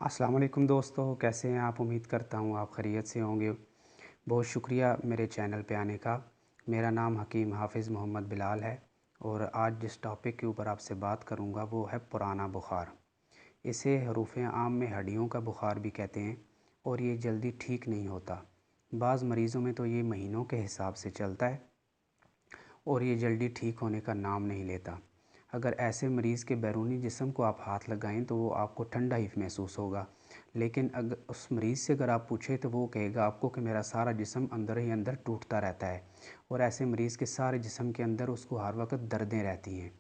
अस्सलाम वालेकुम दोस्तों, कैसे हैं आप? उम्मीद करता हूँ आप खैरियत से होंगे। बहुत शुक्रिया मेरे चैनल पे आने का। मेरा नाम हकीम हाफ़िज़ मोहम्मद बिलाल है और आज जिस टॉपिक के ऊपर आपसे बात करूँगा वो है पुराना बुखार। इसे हरूफ़ आम में हड्डियों का बुखार भी कहते हैं और ये जल्दी ठीक नहीं होता। बाज़ मरीज़ों में तो ये महीनों के हिसाब से चलता है और ये जल्दी ठीक होने का नाम नहीं लेता। अगर ऐसे मरीज़ के बैरूनी जिस्म को आप हाथ लगाएं तो वो आपको ठंडा ही महसूस होगा, लेकिन अगर उस मरीज़ से अगर आप पूछें तो वो कहेगा आपको कि मेरा सारा जिस्म अंदर ही अंदर टूटता रहता है। और ऐसे मरीज़ के सारे जिस्म के अंदर उसको हर वक्त दर्दें रहती हैं।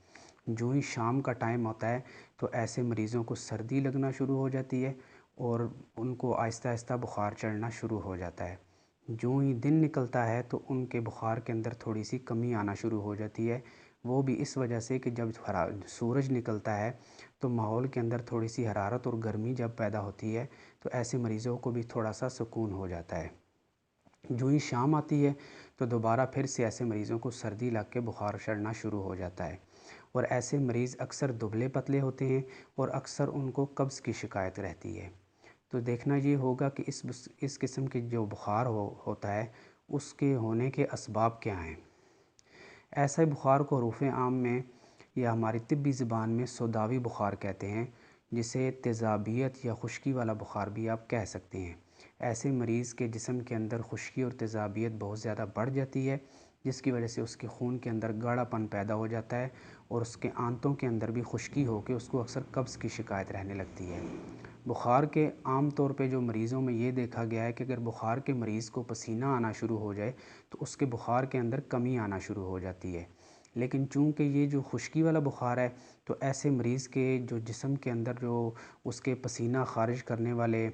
जो ही शाम का टाइम होता है तो ऐसे मरीज़ों को सर्दी लगना शुरू हो जाती है और उनको आहिस्ता आहिस्ता बुखार चढ़ना शुरू हो जाता है। जो ही दिन निकलता है तो उनके बुखार के अंदर थोड़ी सी कमी आना शुरू हो जाती है। वो भी इस वजह से कि जब सूरज निकलता है तो माहौल के अंदर थोड़ी सी हरारत और गर्मी जब पैदा होती है तो ऐसे मरीज़ों को भी थोड़ा सा सुकून हो जाता है। जो ही शाम आती है तो दोबारा फिर से ऐसे मरीज़ों को सर्दी लग के बुखार चढ़ना शुरू हो जाता है। और ऐसे मरीज़ अक्सर दुबले पतले होते हैं और अक्सर उनको कब्ज़ की शिकायत रहती है। तो देखना ये होगा कि इस किस्म के जो बुखार होता है उसके होने के असबाब क्या हैं। ऐसे बुखार को हरूफ़ आम में या हमारी तिब्बी ज़बान में सोदावी बुखार कहते हैं, जिसे तेज़ाबियत या खुश्की वाला बुखार भी आप कह सकते हैं। ऐसे मरीज़ के जिस्म के अंदर खुश्की और तेज़ाबियत बहुत ज़्यादा बढ़ जाती है, जिसकी वजह से उसके खून के अंदर गाढ़ापन पैदा हो जाता है और उसके आंतों के अंदर भी खुश्की होकर उसको अक्सर कब्ज़ की शिकायत रहने लगती है। बुखार के आम तौर पे जो मरीज़ों में ये देखा गया है कि अगर बुखार के मरीज़ को पसीना आना शुरू हो जाए तो उसके बुखार के अंदर कमी आना शुरू हो जाती है। लेकिन चूँकि ये जो खुश्की वाला बुखार है तो ऐसे मरीज़ के जो जिस्म के अंदर जो उसके पसीना ख़ारिज करने वाले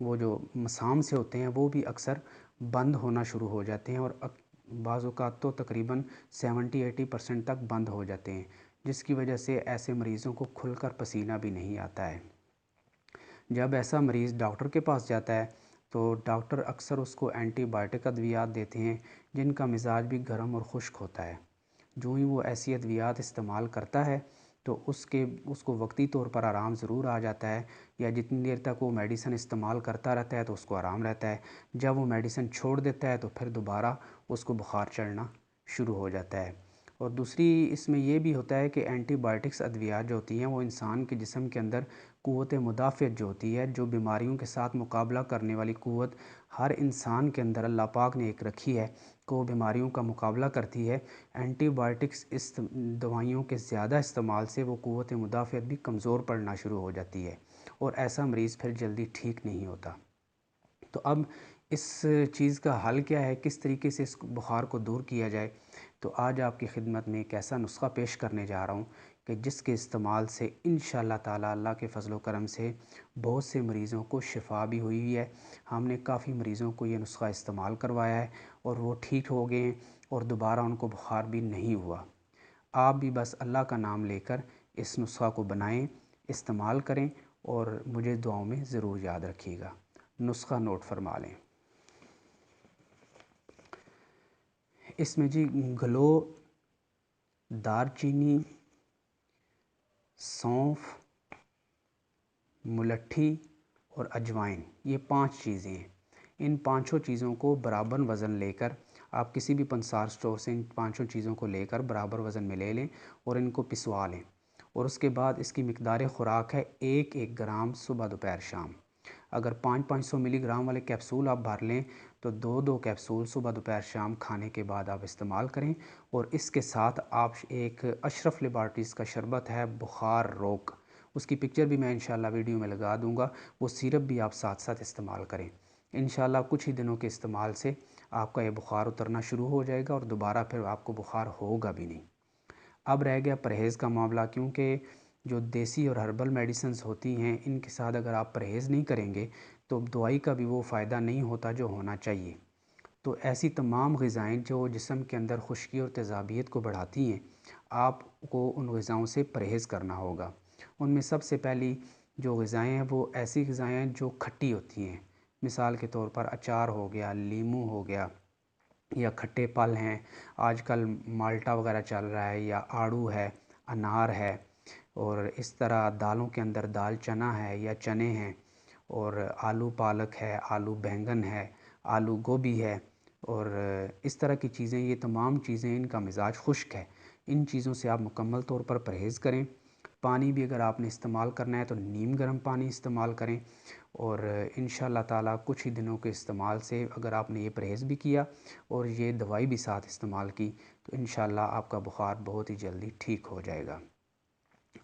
वो जो मसाम से होते हैं वो भी अक्सर बंद होना शुरू हो जाते हैं और बाज़ औक़ात तो तकरीबन 70-80% तक बंद हो जाते हैं, जिसकी वजह से ऐसे मरीज़ों को खुलकर पसीना भी नहीं आता है। जब ऐसा मरीज़ डॉक्टर के पास जाता है तो डॉक्टर अक्सर उसको एंटीबायोटिक अद्वियात देते हैं जिनका मिजाज भी गर्म और खुश्क होता है। जो ही वो ऐसी अद्वियात इस्तेमाल करता है तो उसको वक्ती तौर पर आराम ज़रूर आ जाता है, या जितनी देर तक वो मेडिसिन इस्तेमाल करता रहता है तो उसको आराम रहता है। जब वो मेडिसिन छोड़ देता है तो फिर दोबारा उसको बुखार चढ़ना शुरू हो जाता है। और दूसरी इसमें ये भी होता है कि एंटीबायोटिक्स अद्वियात जो होती हैं वो इंसान के जिस्म के अंदर क़ुव्वत मुदाफ़ियत जो होती है, जो बीमारियों के साथ मुकाबला करने वाली क़ुव्वत हर इंसान के अंदर अल्लाह पाक ने एक रखी है कि वो बीमारियों का मुकाबला करती है। एंटीबायोटिक्स इस दवाइयों के ज़्यादा इस्तेमाल से वो क़ुव्वत मुदाफ़ियत भी कमज़ोर पड़ना शुरू हो जाती है और ऐसा मरीज़ फिर जल्दी ठीक नहीं होता। तो अब इस चीज़ का हल क्या है, किस तरीके से इस बुखार को दूर किया जाए? तो आज आपकी खिदमत में एक ऐसा नुस्ख़ा पेश करने जा रहा हूँ कि जिसके इस्तेमाल से इंशाअल्लाह ताला अल्लाह के फ़ज़ल व करम से बहुत से मरीज़ों को शिफ़ा भी हुई है। हमने काफ़ी मरीज़ों को ये नुस्ख़ा इस्तेमाल करवाया है और वो ठीक हो गए हैं और दोबारा उनको बुखार भी नहीं हुआ। आप भी बस अल्लाह का नाम लेकर इस नुस्ख़ा को बनाएं, इस्तेमाल करें और मुझे दुआओं में ज़रूर याद रखिएगा। नुस्ख़ा नोट फरमा लें। इसमें जी गलो, दारचीनी, सौंफ, मुलट्ठी और अजवाइन, ये 5 चीज़ें हैं। इन पाँचों चीज़ों को बराबर वज़न लेकर आप किसी भी पंसार स्टोर से इन पाँचों चीज़ों को लेकर बराबर वज़न में ले लें और इनको पिसवा लें। और उसके बाद इसकी मिक़दार ख़ुराक है 1-1 ग्राम सुबह दोपहर शाम। अगर 500-500 मिलीग्राम वाले कैप्सूल आप भर लें तो 2-2 कैप्सूल सुबह दोपहर शाम खाने के बाद आप इस्तेमाल करें। और इसके साथ आप एक अशरफ लेबॉरेटरीज़ का शरबत है बुखार रोक, उसकी पिक्चर भी मैं इंशाल्लाह वीडियो में लगा दूंगा, वो सिरप भी आप साथ साथ इस्तेमाल करें। इंशाल्लाह कुछ ही दिनों के इस्तेमाल से आपका ये बुखार उतरना शुरू हो जाएगा और दोबारा फिर आपको बुखार होगा भी नहीं। अब रह गया परहेज़ का मामला, क्योंकि जो देसी और हर्बल मेडिसिन्स होती हैं इनके साथ अगर आप परहेज़ नहीं करेंगे तो दवाई का भी वो फ़ायदा नहीं होता जो होना चाहिए। तो ऐसी तमाम ग़िज़ाएँ जो जिस्म के अंदर खुश्की और तेज़ाबियत को बढ़ाती हैं, आपको उन ग़िज़ाओं से परहेज़ करना होगा। उनमें सबसे पहली जो ग़िज़ाएँ हैं वो ऐसी ग़िज़ाएँ हैं जो खट्टी होती हैं। मिसाल के तौर पर अचार हो गया, लीमू हो गया, या खट्टे फल हैं, आजकल माल्टा वगैरह चल रहा है, या आड़ू है, अनार है, और इस तरह दालों के अंदर दाल चना है या चने हैं, اور آلو پالک ہے، آلو بینگن ہے، آلو گوبھی ہے، اور اس طرح کی چیزیں، یہ تمام چیزیں ان کا مزاج خشک ہے۔ ان چیزوں سے آپ مکمل طور پر پرہیز کریں۔ پانی بھی اگر آپ نے استعمال کرنا ہے تو نیم گرم پانی استعمال کریں، اور انشاءاللہ تعالیٰ کچھ ہی دنوں کے استعمال سے اگر آپ نے یہ پرہیز بھی کیا اور یہ دوائی بھی ساتھ استعمال کی تو انشاءاللہ آپ کا بخار بہت ہی جلدی ٹھیک ہو جائے گا۔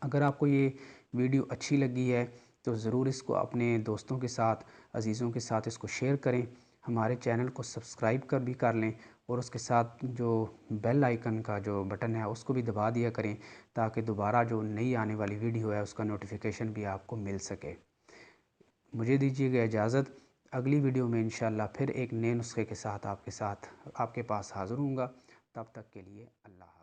اگر آپ کو یہ ویڈیو اچھی لگی ہے تو ضرور اس کو اپنے دوستوں کے ساتھ، عزیزوں کے ساتھ اس کو شیئر کریں۔ ہمارے چینل کو سبسکرائب بھی کر لیں، اور اس کے ساتھ جو بیل آئیکن کا جو بٹن ہے اس کو بھی دبا دیا کریں، تاکہ دوبارہ جو نئی آنے والی ویڈیو ہے اس کا نوٹیفیکیشن بھی آپ کو مل سکے۔ مجھے دیجیے گا اجازت، اگلی ویڈیو میں انشاءاللہ پھر ایک نئے نسخے کے ساتھ آپ کے پاس حاضر ہوں گا۔ تب تک کے لیے اللہ حافظ۔